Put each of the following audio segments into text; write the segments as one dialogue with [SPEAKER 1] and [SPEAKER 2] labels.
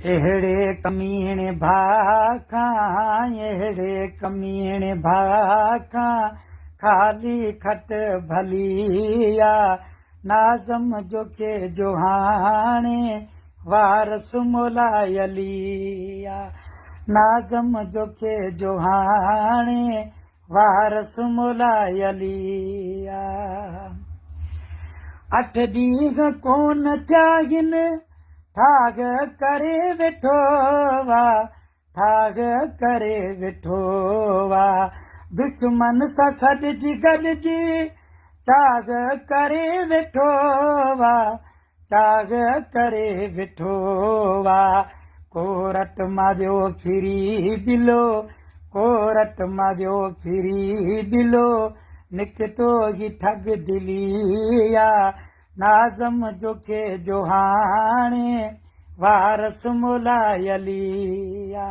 [SPEAKER 1] एहड़े कमीने भाखा, एहड़े कमीने भाखा, खाली खट भलिया, नाज़म जो के जोहाने वारस मोलायलिया, नाज़म जो के जोहाने वारस मोलायलिया। 8 ॾींहं कोन थिया आहिनि ठाग करे वेठो वा, ठाग करे वेठो वा, दुश्मन सां सॾिजी गॾिजी चाग करे वेठो वा, चाग करे वेठो वा। कोरट मां वियो फिरी बिलो, कोरट मां वियो फिरी बिलो, निकितो ही ठग दिलिया, नाज़म जो के जोहाने वारस मोलायलिया,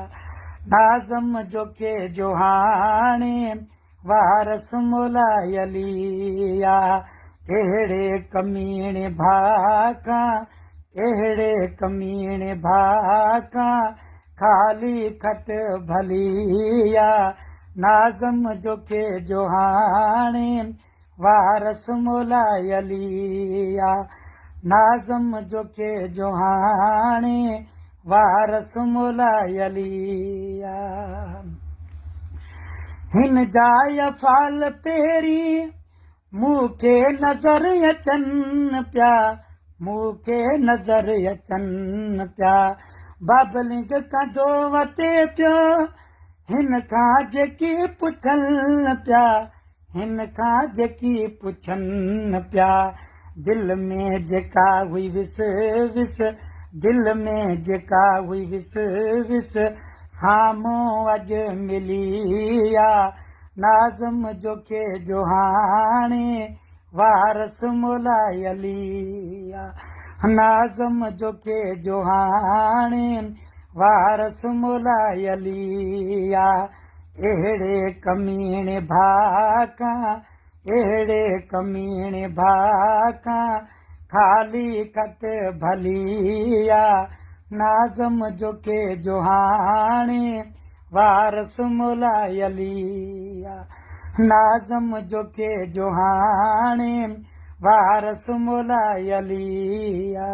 [SPEAKER 1] नाज़म जो के जोहाने वारस मोलायलिया। एहड़े कमीने भाखा, एहड़े कमीने भाखा, खाली खट भलिया, नाज़म जो के जोहाने वारस मोलायलिया, नाज़म जो के जोहाने वारस मोलायलिया। हिन जाय फाल पेरी मूंखे नज़र अचनि पिया, मूंखे नज़र अचनि पिया, बाबलिंग कंदो वते पियो, हिन खां जेकी पुछनि पिया, हिन खां जेकी पुछनि पिया, दिल में जेका हुई विस विस, दिल में जेका हुई विस विस, साम्हूं अॼु मिलिया, नाज़म जो के जोहाने वारस मोलायलिया, नाज़म जो के जोहाने वारस मोलायलिया। एहड़े कमीने भाखा, एहड़े कमीने भाखा, खाली खट भलिया, नाज़म जो के जोहाने वारस मोलायलिया, नाज़म जो के जोहाने वारस मोलायलिया।